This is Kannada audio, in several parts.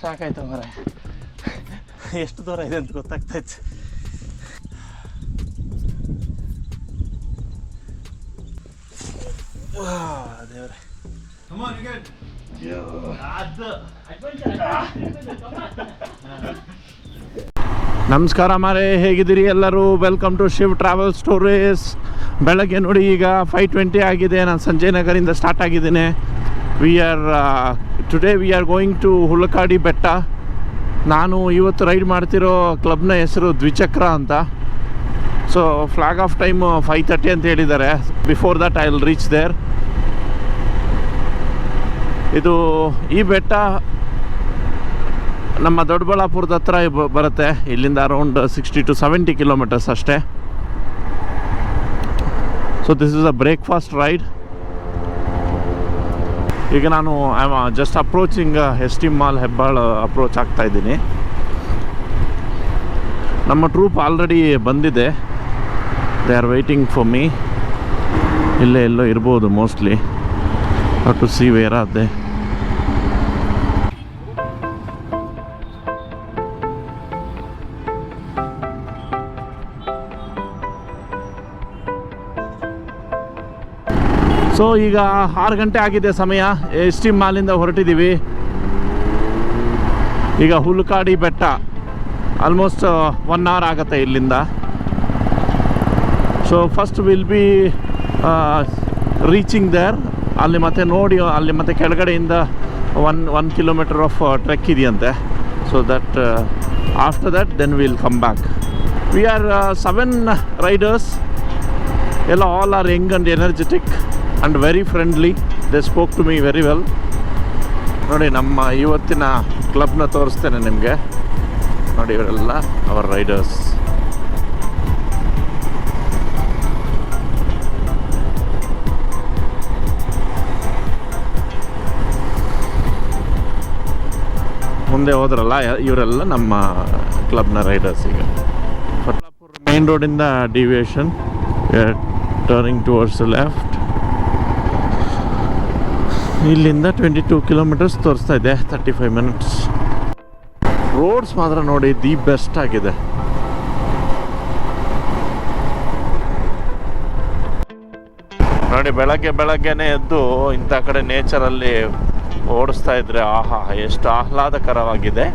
ಸಾಕಾಯ್ತು ಮರ, ಎಷ್ಟು ದೂರ ಇದೆ ಅಂತ ಗೊತ್ತಾಗ್ತಾಯಿತ್ತು. ದೇವ್ರೆ, ನಮಸ್ಕಾರ ಮಾರೇ, ಹೇಗಿದ್ದೀರಿ ಎಲ್ಲರೂ? Welcome to Shiv travel stories. ಬೆಳಗ್ಗೆ ನೋಡಿ ಈಗ 5:20 ಆಗಿದೆ. ನಾನು ಸಂಜಯ್ ನಗರಿಂದ ಸ್ಟಾರ್ಟ್ ಆಗಿದ್ದೇನೆ. Today we are going to Hulukudi Betta. ನಾನು ಇವತ್ತು ರೈಡ್ ಮಾಡ್ತಿರೋ ಕ್ಲಬ್ನ ಹೆಸರು ದ್ವಿಚಕ್ರ ಅಂತ. ಸೊ ಫ್ಲಾಗ್ ಆಫ್ ಟೈಮ್ 5:30 ಅಂತ ಹೇಳಿದ್ದಾರೆ. Before that I will reach there. ಇದು ಈ ಬೆಟ್ಟ ನಮ್ಮ ದೊಡ್ಡಬಳ್ಳಾಪುರದ ಹತ್ರ ಬರುತ್ತೆ. ಇಲ್ಲಿಂದ ಅರೌಂಡ್ 60 to 70 ಕಿಲೋಮೀಟರ್ಸ್ ಅಷ್ಟೇ. So this is a breakfast ride. ಈಗ ನಾನು I am just approaching ST mall Hebbal approach ಆಗ್ತಾ ಇದ್ದೀನಿ. ನಮ್ಮ ಟ್ರೂಪ್ ಆಲ್ರೆಡಿ ಬಂದಿದೆ. They are waiting for me. ಇಲ್ಲೇ ಎಲ್ಲೋ ಇರ್ಬೋದು mostly. How to see where are they. So ಈಗ 6 ಗಂಟೆ ಆಗಿದೆ ಸಮಯ. ST ಮಾಲಿಂದ ಹೊರಟಿದ್ದೀವಿ. ಈಗ ಹುಲಕಾಡಿ ಬೆಟ್ಟ ಆಲ್ಮೋಸ್ಟ್ 1 hour ಆಗುತ್ತೆ ಇಲ್ಲಿಂದ. So first will be reaching there. ಅಲ್ಲಿ ಮತ್ತೆ ನೋಡಿ, ಅಲ್ಲಿ ಮತ್ತೆ ಕೆಳಗಡೆಯಿಂದ 1 kilometer ಆಫ್ ಟ್ರೆಕ್ ಇದೆಯಂತೆ. So that after that then will come back. We are 7 riders. ಎಲ್ಲ all are young and energetic and very friendly. They spoke to me very well. ನೋಡಿ, ನಮ್ಮ ಇವತ್ತಿನ ಕ್ಲಬ್ನ ತೋರಿಸ್ತೇನೆ ನಿಮಗೆ. ನೋಡಿ, ಇವರೆಲ್ಲ ಅವರ್ ರೈಡರ್ಸ್. ಮುಂದೆ ಹೋದ್ರಲ್ಲ, ಇವರೆಲ್ಲ ನಮ್ಮ ಕ್ಲಬ್ನ ರೈಡರ್ಸ್. ಈಗ ಬಳ್ಳಾಪುರ ಮೇನ್ ರೋಡಿಂದ ಡಿವಿಯೇಷನ್, ಟರ್ನಿಂಗ್ ಟುವರ್ಡ್ಸ್ ಲೆಫ್ಟ್. ಇಲ್ಲಿಂದ 22 ಕಿಲೋಮೀಟರ್ಸ್ ತೋರಿಸ್ತಾ ಇದೆ, 35 minutes. ರೋಡ್ಸ್ ಮಾತ್ರ ನೋಡಿ ದಿ ಬೆಸ್ಟ್ ಆಗಿದೆ. ನೋಡಿ, ಬೆಳಗ್ಗೆನೇ ಎದ್ದು ಇಂಥ ಕಡೆ ನೇಚರಲ್ಲಿ ಓಡಿಸ್ತಾ ಇದ್ರೆ ಆಹಾ, ಎಷ್ಟು ಆಹ್ಲಾದಕರವಾಗಿದೆ.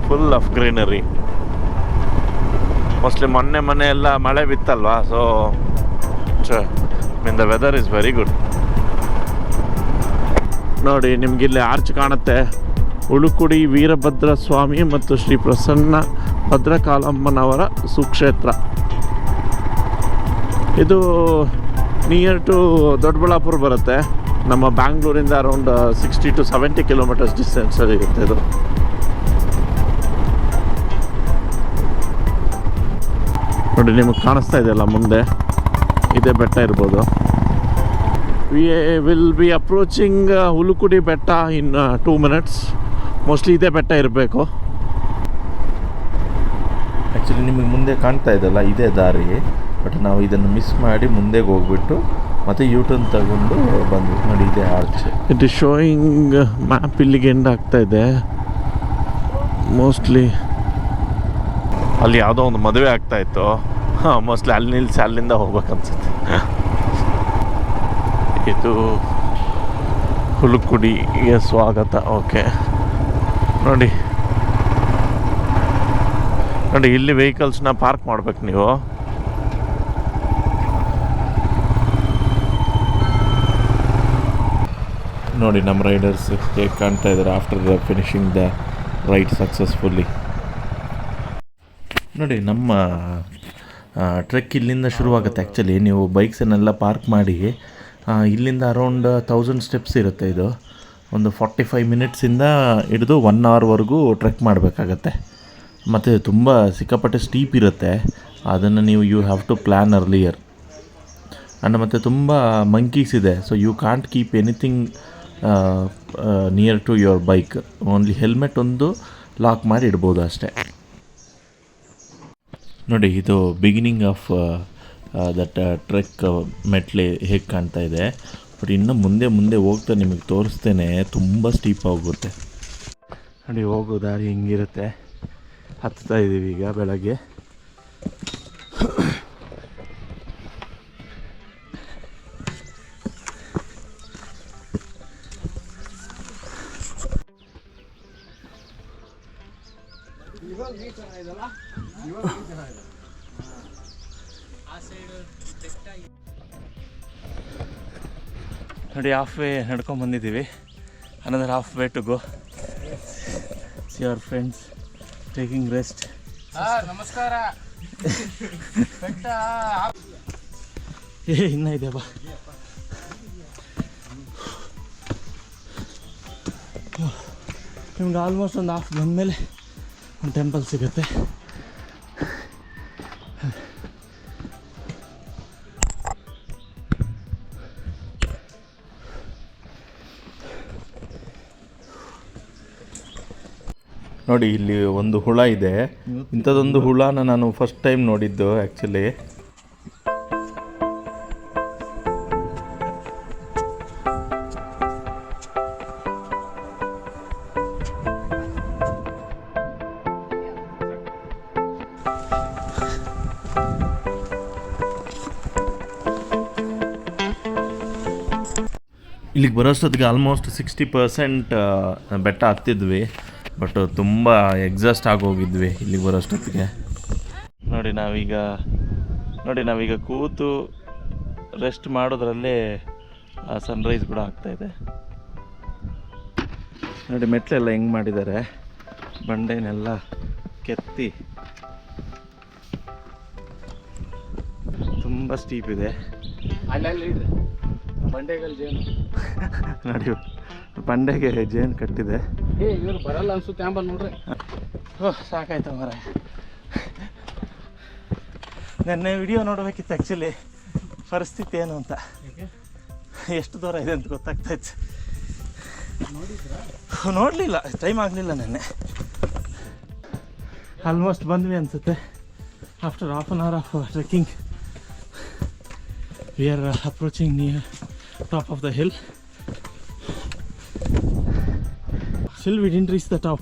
Full of greenery. ಮೋಸ್ಟ್ಲಿ ಮೊನ್ನೆ ಎಲ್ಲ ಮಳೆ ಬಿತ್ತಲ್ವಾ. So the weather is very good. ನೋಡಿ, ನಿಮಗಿಲ್ಲಿ ಆರ್ಚ್ ಕಾಣುತ್ತೆ. ಉಳುಕುಡಿ ವೀರಭದ್ರ ಸ್ವಾಮಿ ಮತ್ತು ಶ್ರೀ ಪ್ರಸನ್ನ ಭದ್ರಕಾಳಮ್ಮನವರ ಸುಕ್ಷೇತ್ರ. ಇದು ನಿಯರ್ ಟು ದೊಡ್ಡಬಳ್ಳಾಪುರ ಬರುತ್ತೆ. ನಮ್ಮ ಬ್ಯಾಂಗ್ಳೂರಿಂದ ಅರೌಂಡ್ 60 to 70 ಕಿಲೋಮೀಟರ್ಸ್ ಡಿಸ್ಟೆನ್ಸಲ್ಲಿ ಇರುತ್ತೆ ಇದು. ನೋಡಿ, ನಿಮಗೆ ಕಾಣಿಸ್ತಾ ಇದೆಯಲ್ಲ ಮುಂದೆ, ಇದೇ ಬೆಟ್ಟ ಇರ್ಬೋದು. We will be approaching ಹುಲುಕುಡಿ ಬೆಟ್ಟ in 2 minutes. ಮೋಸ್ಟ್ಲಿ ಇದೇ ಬೆಟ್ಟ ಇರಬೇಕು. ಆ್ಯಕ್ಚುಲಿ ನಿಮಗೆ ಮುಂದೆ ಕಾಣ್ತಾ ಇದೆಯಲ್ಲ, ಇದೇ ದಾರಿ. ಬಟ್ ನಾವು ಇದನ್ನು ಮಿಸ್ ಮಾಡಿ ಮುಂದೆಗೆ ಹೋಗ್ಬಿಟ್ಟು ಮತ್ತೆ ಯೂಟರ್ನ್ ತಗೊಂಡು ಬಂದ್ವಿ. ನೋಡಿ, ಇದೇ arch. It is showing map ಇಲ್ಲಿಗೆ ಎಂಡ್ ಆಗ್ತಾ ಇದೆ. ಮೋಸ್ಟ್ಲಿ ಅಲ್ಲಿ ಯಾವುದೋ ಒಂದು ಮದುವೆ ಆಗ್ತಾ ಇತ್ತು. ಮೋಸ್ಟ್ಲಿ ಅಲ್ಲಿ ನಿಲ್ಲಿಸಿ ಅಲ್ಲಿಂದ ಹೋಗ್ಬೇಕನ್ಸುತ್ತೆ. ಇದು ಹುಲುಕುಡಿಗೆ ಸ್ವಾಗತ. ಓಕೆ, ನೋಡಿ ಇಲ್ಲಿ ವೆಹಿಕಲ್ಸ್ನ ಪಾರ್ಕ್ ಮಾಡ್ಬೇಕು ನೀವು. ನೋಡಿ, ನಮ್ಮ ರೈಡರ್ಸ್ ಹೇಗೆ ಕಾಣ್ತಾ ಇದ್ದಾರೆ after finishing the ride successfully. ನೋಡಿ, ನಮ್ಮ ಟ್ರೆಕ್ ಇಲ್ಲಿಂದ ಶುರುವಾಗುತ್ತೆ. ಆ್ಯಕ್ಚುಲಿ ನೀವು ಬೈಕ್ಸನ್ನೆಲ್ಲ ಪಾರ್ಕ್ ಮಾಡಿ ಇಲ್ಲಿಂದ ಅರೌಂಡ್ 1000 ಸ್ಟೆಪ್ಸ್ ಇರುತ್ತೆ. ಇದು ಒಂದು 45 ಮಿನಿಟ್ಸಿಂದ ಹಿಡಿದು 1 hourವರೆಗೂ ಟ್ರೆಕ್ ಮಾಡಬೇಕಾಗತ್ತೆ. ಮತ್ತು ತುಂಬ ಸಿಕ್ಕಾಪಟ್ಟೆ ಸ್ಟೀಪ್ ಇರುತ್ತೆ. ಅದನ್ನು ನೀವು you have to plan earlier. And ಮತ್ತು ತುಂಬ ಮಂಕೀಸ್ ಇದೆ. So you can't keep anything near to your bike. Only helmet ಒಂದು ಲಾಕ್ ಮಾಡಿ ಇಡ್ಬೋದು ಅಷ್ಟೇ. ನೋಡಿ, ಇದು ಬಿಗಿನಿಂಗ್ ಆಫ್ ದಟ್ ಟ್ರೆಕ್ ಮೆಟ್ಲೆ ಹೇಗೆ ಕಾಣ್ತಾ ಇದೆ. ಬಟ್ ಇನ್ನು ಮುಂದೆ ಮುಂದೆ ಹೋಗ್ತಾ ನಿಮಗೆ ತೋರಿಸ್ತೇನೆ, ತುಂಬ ಸ್ಟೀಪ್ ಹೋಗುತ್ತೆ ನೋಡಿ. ಹೋಗೋ ದಾರಿ ಹಿಂಗಿರುತ್ತೆ. ಹತ್ತಾ ಇದ್ದೀವಿ ಈಗ ಬೆಳಗ್ಗೆ. ನೋಡಿ ಹಾಫ್ ವೇ ನಡ್ಕೊಂಡು ಬಂದಿದ್ದೀವಿ. Another half way to go. See our friends taking rest. ನಮಸ್ಕಾರ. ಇನ್ನೂ ಇದೆ ಬಾ. ನಿಮ್ಗೆ ಆಲ್ಮೋಸ್ಟ್ ಒಂದು ಹಾಫ್ ಬಂದಮೇಲೆ ಒಂದು ಟೆಂಪಲ್ ಸಿಗುತ್ತೆ. ನೋಡಿ ಇಲ್ಲಿ ಒಂದು ಹುಳ ಇದೆ. ಇಂಥದ್ದೊಂದು ಹುಳನ ನಾನು ಫಸ್ಟ್ ಟೈಮ್ ನೋಡಿದ್ದು ಆ್ಯಕ್ಚುಲಿ. ಇಲ್ಲಿಗೆ ಬರೋಷ್ಟೊತ್ತಿಗೆ ಆಲ್ಮೋಸ್ಟ್ 60% ಬೆಟ್ಟ ಹತ್ತಿದ್ವಿ. ಬಟ್ ತುಂಬ ಎಕ್ಸಾಸ್ಟ್ ಆಗೋಗಿದ್ವಿ ಇಲ್ಲಿಗೆ ಬರೋಷ್ಟೊತ್ತಿಗೆ. ನೋಡಿ ನಾವೀಗ ಕೂತು ರೆಸ್ಟ್ ಮಾಡೋದ್ರಲ್ಲೇ ಸನ್ರೈಸ್ ಕೂಡ ಆಗ್ತಾಯಿದೆ. ನೋಡಿ ಮೆಟ್ಲೆಲ್ಲ ಹೆಂಗೆ ಮಾಡಿದ್ದಾರೆ, ಬಂಡೆನೆಲ್ಲ ಕೆತ್ತಿ ತುಂಬ ಸ್ಟೀಪ್ ಇದೆ. ಬಂಡೆಗಳು ಜೇನು ನೋಡಿ ಬಂಡೆಗೆ ಜೇನು ಕಟ್ಟಿದೆ. ಇವ್ರು ಬರಲ್ಲ ಅನ್ಸುತ್ತೆ ಆಂಬ ನೋಡ್ರಿ. ಓಹ್ ಸಾಕಾಯ್ತು ಮರ. ನೆನ್ನೆ ವಿಡಿಯೋ ನೋಡಬೇಕಿತ್ತು ಆ್ಯಕ್ಚುಲಿ, ಪರಿಸ್ಥಿತಿ ಏನು ಅಂತ, ಎಷ್ಟು ದೂರ ಇದೆ ಅಂತ ಗೊತ್ತಾಗ್ತಾಯಿತ್ತು. ನೋಡಲಿಲ್ಲ, ಟೈಮ್ ಆಗಲಿಲ್ಲ ನೆನ್ನೆ. ಆಲ್ಮೋಸ್ಟ್ ಬಂದ್ವಿ ಅನಿಸುತ್ತೆ. After half an hour of trekking we are approaching near top of the hill. Still we didn't reach the top.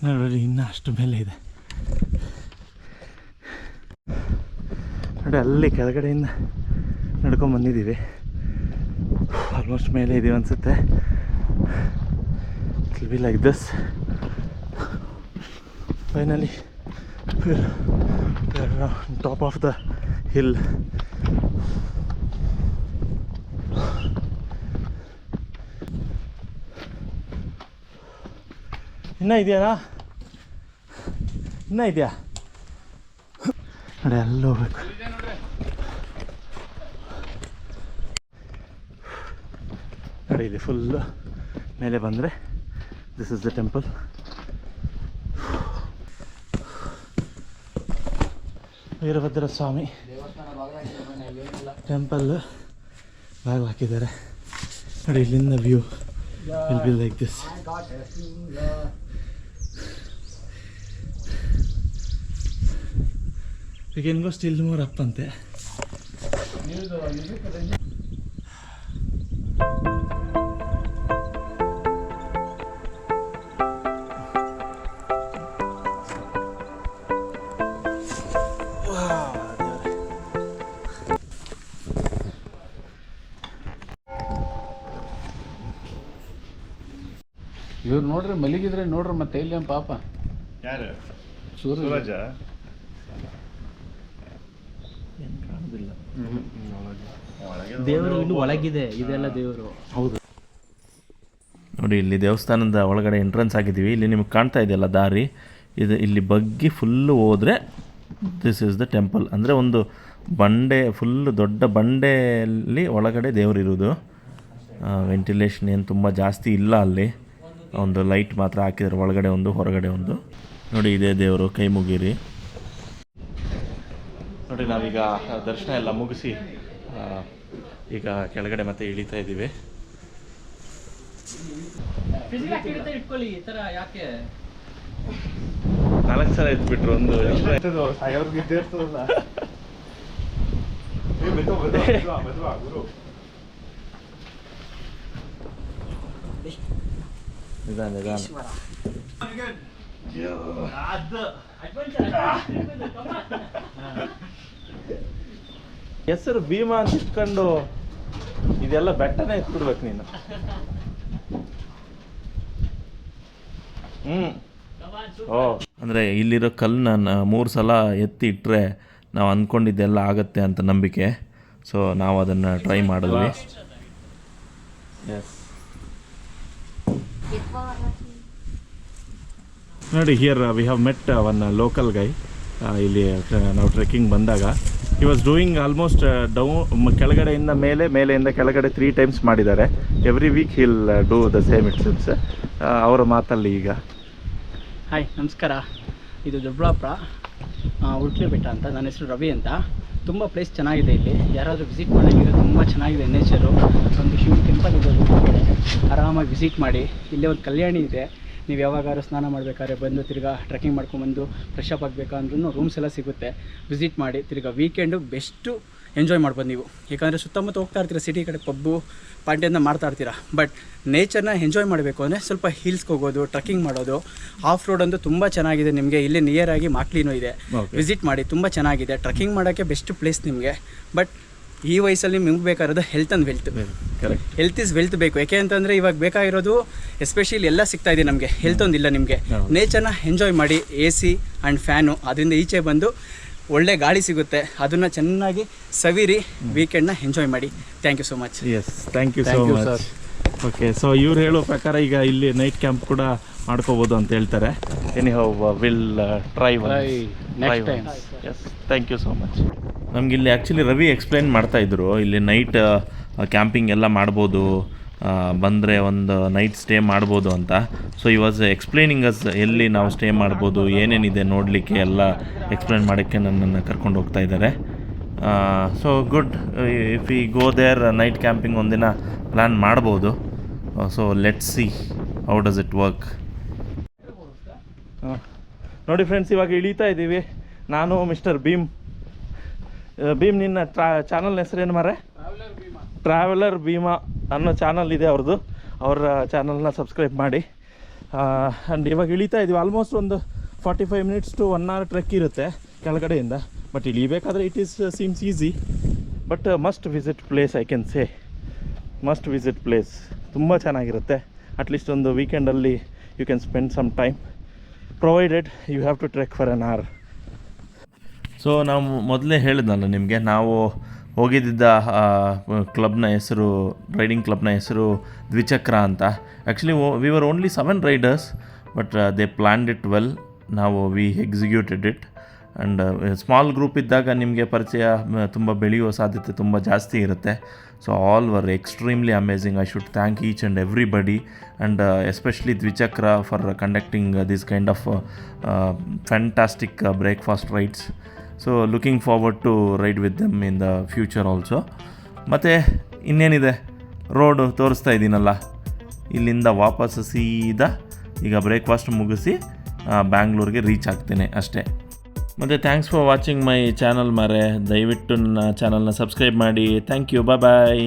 ನೋಡಿ ಇನ್ನೂ ಅಷ್ಟು ಮೇಲೆ ಇದೆ. ನೋಡಿ ಅಲ್ಲಿ ಕೆಳಗಡೆಯಿಂದ ನಡ್ಕೊಂಡು ಬಂದಿದ್ದೀವಿ. ಆಲ್ಮೋಸ್ಟ್ ಮೇಲೆ ಇದೀವಿ ಅನಿಸುತ್ತೆ. It will be like this. Finally we are on top of the hill. ಇನ್ನೂ ಇದೆಯಾ ನೋಡಿ ಅಲ್ಲಿ ಹೋಗ್ಬೇಕು. ನೋಡಿ ಇಲ್ಲಿ ಫುಲ್ಲು ಮೇಲೆ ಬಂದರೆ this is the temple. Veerabhadra Swamy temple ಬಾಗಿಲು ಹಾಕಿದ್ದಾರೆ. ನೋಡಿ ಇಲ್ಲಿಂದ view will be like this. We can go still more up ಅಂತೆ. ಇವ್ರು ನೋಡ್ರಿ ಮಲಗಿದ್ರೆ ನೋಡ್ರಿ ಮತ್ತೆ ಇಲ್ಲಿ ಪಾಪ. ಯಾರು? ಸೂರಜ. ದೇವರು ಇನ್ನು ಒಳಗಿದೆ, ಇದೆಲ್ಲ ದೇವರು. ಹೌದು ನೋಡಿ ಇಲ್ಲಿ ದೇವಸ್ಥಾನದ ಒಳಗಡೆ ಎಂಟ್ರೆನ್ಸ್ ಆಗಿದ್ದೀವಿ. ಇಲ್ಲಿ ನಿಮ್ಗೆ ಕಾಣ್ತಾ ಇದೆಯಲ್ಲ ದಾರಿ, ಇದು ಇಲ್ಲಿ ಬಗ್ಗಿ ಫುಲ್ಲು ಹೋದರೆ ದಿಸ್ ಈಸ್ ದ ಟೆಂಪಲ್. ಅಂದರೆ ಒಂದು ಬಂಡೆ, ಫುಲ್ಲು ದೊಡ್ಡ ಬಂಡೆಯಲ್ಲಿ ಒಳಗಡೆ ದೇವರಿರೋದು. ವೆಂಟಿಲೇಷನ್ ಏನು ತುಂಬ ಜಾಸ್ತಿ ಇಲ್ಲ ಅಲ್ಲಿ, ಒಂದು ಲೈಟ್ ಮಾತ್ರ ಹಾಕಿದ್ದಾರೆ, ಒಳಗಡೆ ಒಂದು ಹೊರಗಡೆ ಒಂದು. ನೋಡಿ ಇದೇ ದೇವರು, ಕೈ ಮುಗೀರಿ. ನೋಡಿ ನಾವೀಗ ದರ್ಶನ ಎಲ್ಲ ಮುಗಿಸಿ ಈಗ ಕೆಳಗಡೆ ಮತ್ತೆ ಇಳಿತಾ ಇದ್ದೀವಿ. ಫಿಸಿಕಲ್ ಆಕ್ಟಿವಿಟಿ ಇಟ್ಕೊಳ್ಳಿ ಈ ಥರ ಯಾಕೆ 4 ಸಲ ಎತ್ಬಿಟ್ರು ಒಂದು ನಿಧಾನ ಹೆಸರು ಭೀಮಾ ಅಂತ ಇಟ್ಕೊಂಡು ಇದೆಲ್ಲ ಬೆಟ್ಟನೇ ಎತ್ಬಿಡ್ಬೇಕು ನೀನು. ಅಂದರೆ ಇಲ್ಲಿರೋ ಕಲ್ಲನ್ನ 3 ಸಲ ಎತ್ತಿ ಇಟ್ಟರೆ ನಾವು ಅಂದ್ಕೊಂಡಿದ್ದೆಲ್ಲ ಆಗತ್ತೆ ಅಂತ ನಂಬಿಕೆ. ಸೊ ನಾವು ಅದನ್ನು ಟ್ರೈ ಮಾಡಿದ್ವಿ. ಎಸ್ ನೋಡಿ, here we have met one local guy. ಇಲ್ಲಿ ನಾವು ಟ್ರೆಕ್ಕಿಂಗ್ ಬಂದಾಗ ಹಿ ವಾಸ್ ಡೂಯಿಂಗ್ ಆಲ್ಮೋಸ್ಟ್ ಕೆಳಗಡೆಯಿಂದ ಮೇಲೆಯಿಂದ ಕೆಳಗಡೆ 3 ಟೈಮ್ಸ್ ಮಾಡಿದ್ದಾರೆ. Every week hill do the same it seems. ಅವರ ಮಾತಲ್ಲಿ ಈಗ ಹಾಯ್, ನಮಸ್ಕಾರ. ಇದು ದೊಡ್ಡಬಳ್ಳಾಪುರ ಉಳ್ಕಿ ಬೆಟ್ಟ ಅಂತ. ನನ್ನ ಹೆಸರು ರವಿ ಅಂತ. ತುಂಬ ಪ್ಲೇಸ್ ಚೆನ್ನಾಗಿದೆ ಇಲ್ಲಿ. ಯಾರಾದರೂ ವಿಸಿಟ್ ಮಾಡೋಂಗಿದ್ರೆ ತುಂಬ ಚೆನ್ನಾಗಿದೆ ನೇಚರು. ಒಂದು ಶಿವ ಟೆಂಪಲ್ ಇದೆ ಕಡೆ, ಆರಾಮಾಗಿ ವಿಸಿಟ್ ಮಾಡಿ. ಇಲ್ಲೇ ಒಂದು ಕಲ್ಯಾಣಿ ಇದೆ. ನೀವು ಯಾವಾಗಾದ್ರೂ ಸ್ನಾನ ಮಾಡಬೇಕಾದ್ರೆ ಬಂದು ತಿರ್ಗಾ ಟ್ರೆಕ್ಕಿಂಗ್ ಮಾಡ್ಕೊಂಬಂದು ಫ್ರೆಶ್ ಅಪ್ ಆಗಬೇಕಂದ್ರೂ ರೂಮ್ಸ್ ಎಲ್ಲ ಸಿಗುತ್ತೆ. ವಿಸಿಟ್ ಮಾಡಿ. ತಿರ್ಗಾ ವೀಕೆಂಡು ಬೆಸ್ಟು ಎಂಜಾಯ್ ಮಾಡ್ಬೋದು ನೀವು. ಯಾಕಂದರೆ ಸುತ್ತಮುತ್ತ ಹೋಗ್ತಾ ಇರ್ತೀರ, ಸಿಟಿ ಕಡೆ ಪಬ್ಬು ಪಾರ್ಟಿ ಅಂತ ಮಾಡ್ತಾ ಇರ್ತೀರ. ಬಟ್ ನೇಚರ್ನ ಎಂಜಾಯ್ ಮಾಡಬೇಕು ಅಂದರೆ ಸ್ವಲ್ಪ ಹಿಲ್ಸ್ಗೆ ಹೋಗೋದು, ಟ್ರೆಕ್ಕಿಂಗ್ ಮಾಡೋದು. ಆಫ್ ರೋಡ್ ಅಂತೂ ತುಂಬ ಚೆನ್ನಾಗಿದೆ. ನಿಮಗೆ ಇಲ್ಲಿ ನಿಯರ್ ಆಗಿ ಮಾಕ್ಲಿನೂ ಇದೆ. ವಿಸಿಟ್ ಮಾಡಿ, ತುಂಬ ಚೆನ್ನಾಗಿದೆ. ಟ್ರೆಕ್ಕಿಂಗ್ ಮಾಡೋಕ್ಕೆ ಬೆಸ್ಟ್ ಪ್ಲೇಸ್ ನಿಮಗೆ. ಬಟ್ ಈ ವಯಸ್ಸಲ್ಲಿ ನಿಮ್ಗೆ ಬೇಕಾಗಿರೋದು health and wealth. Correct, health is wealth ಬೇಕು. ಯಾಕೆ ಅಂತಂದರೆ ಇವಾಗ ಬೇಕಾಗಿರೋದು ಎಸ್ಪೆಷಲಿ ಎಲ್ಲ ಸಿಗ್ತಾ ಇದೆ ನಮಗೆ, ಹೆಲ್ತ್ ಒಂದಿಲ್ಲ ನಿಮಗೆ. ನೇಚರ್ನ ಎಂಜಾಯ್ ಮಾಡಿ. AC ಆ್ಯಂಡ್ ಫ್ಯಾನು, ಅದರಿಂದ ಈಚೆ ಬಂದು ಒಳ್ಳೆ ಗಾಳಿ ಸಿಗುತ್ತೆ, ಅದನ್ನು ಚೆನ್ನಾಗಿ ಸವಿರಿ. ವೀಕೆಂಡ್ನ ಎಂಜಾಯ್ ಮಾಡಿ. Thank you so much. Yes, thank you so much. Okay, so ಇವ್ರು ಹೇಳೋ ಪ್ರಕಾರ ಈಗ ಇಲ್ಲಿ ನೈಟ್ ಕ್ಯಾಂಪ್ ಕೂಡ ಮಾಡ್ಕೋಬೋದು ಅಂತ ಹೇಳ್ತಾರೆ. Anyhow will try next time. Yes, thank you so much. ನಮಗಿಲ್ಲಿ ಆ್ಯಕ್ಚುಲಿ ರವಿ ಎಕ್ಸ್ಪ್ಲೈನ್ ಮಾಡ್ತಾಯಿದ್ರು, ಇಲ್ಲಿ ನೈಟ್ ಕ್ಯಾಂಪಿಂಗ್ ಎಲ್ಲ ಮಾಡ್ಬೋದು, ಬಂದರೆ ಒಂದು ನೈಟ್ ಸ್ಟೇ ಮಾಡ್ಬೋದು ಅಂತ. ಸೊ ಈ ವಾಸ್ ಎಕ್ಸ್ಪ್ಲೈನಿಂಗ್ ಅಸ್ ಎಲ್ಲಿ ನಾವು ಸ್ಟೇ ಮಾಡ್ಬೋದು, ಏನೇನಿದೆ ನೋಡಲಿಕ್ಕೆ ಎಲ್ಲ ಎಕ್ಸ್ಪ್ಲೈನ್ ಮಾಡೋಕ್ಕೆ ನನ್ನನ್ನು ಕರ್ಕೊಂಡು ಹೋಗ್ತಾ ಇದ್ದಾರೆ. So good. ಇಫ್ ಈ ಗೋ ದೇರ್ ನೈಟ್ ಕ್ಯಾಂಪಿಂಗ್ ಒಂದಿನ ಪ್ಲ್ಯಾನ್ ಮಾಡ್ಬೋದು. So let's see how does it work. ನೋಡಿ ಫ್ರೆಂಡ್ಸ್, ಇವಾಗ ಇಳೀತಾ ಇದ್ದೀವಿ. ನಾನು ಮಿಸ್ಟರ್ ಭೀಮ್. ನಿನ್ನ ಚಾನಲ್ ಹೆಸರೇನು ಮಾರೆ? ಟ್ರಾವೆಲರ್ ಭೀಮಾ ಅನ್ನೋ ಚಾನಲ್ ಇದೆ ಅವ್ರದ್ದು. ಅವರ ಚಾನಲ್ನ ಸಬ್ಸ್ಕ್ರೈಬ್ ಮಾಡಿ. ಆ್ಯಂಡ್ ಇವಾಗ ಇಳೀತಾ ಇದ್ದೀವಿ. ಆಲ್ಮೋಸ್ಟ್ ಒಂದು 45 ಮಿನಿಟ್ಸ್ ಟು 1 hour ಟ್ರೆಕ್ ಇರುತ್ತೆ ಕೆಳಗಡೆಯಿಂದ. ಬಟ್ ಇಳಿಬೇಕಾದ್ರೆ it is seems easy. But must visit place, I can say must visit place. ತುಂಬ ಚೆನ್ನಾಗಿರುತ್ತೆ. ಅಟ್ಲೀಸ್ಟ್ ಒಂದು ವೀಕೆಂಡಲ್ಲಿ you can spend some time, provided you have to trek for an hour. So ನಾವು ಮೊದಲೇ ಹೇಳಿದ್ನಲ್ಲ ನಿಮಗೆ, ನಾವು ಹೋಗಿದ್ದ ಕ್ಲಬ್ನ ಹೆಸರು, ರೈಡಿಂಗ್ ಕ್ಲಬ್ನ ಹೆಸರು ದ್ವಿಚಕ್ರ ಅಂತ. Actually we were only 7 riders, but they planned it well. ನಾವು we executed it. And small group ಇದ್ದಾಗ ನಿಮಗೆ ಪರಿಚಯ ತುಂಬ ಬೆಳೆಯುವ ಸಾಧ್ಯತೆ ತುಂಬ ಜಾಸ್ತಿ ಇರುತ್ತೆ. So all were extremely amazing. I should thank each and everybody, and especially Dwichakra for conducting this kind of fantastic breakfast rides. So looking forward to ride with them in the future also. ಮತ್ತು ಇನ್ನೇನಿದೆ, ರೋಡು ತೋರಿಸ್ತಾ ಇದ್ದೀನಲ್ಲ, ಇಲ್ಲಿಂದ ವಾಪಸ್ ಸೀದಾ ಈಗ ಬ್ರೇಕ್ಫಾಸ್ಟ್ ಮುಗಿಸಿ ಬ್ಯಾಂಗ್ಳೂರಿಗೆ ರೀಚ್ ಆಗ್ತೇನೆ ಅಷ್ಟೇ. ಮತ್ತು thanks for watching my channel ಮಾರೆ. ದಯವಿಟ್ಟು ನನ್ನ ಚಾನಲ್ನ ಸಬ್ಸ್ಕ್ರೈಬ್ ಮಾಡಿ. Thank you. ಬಾಯ್.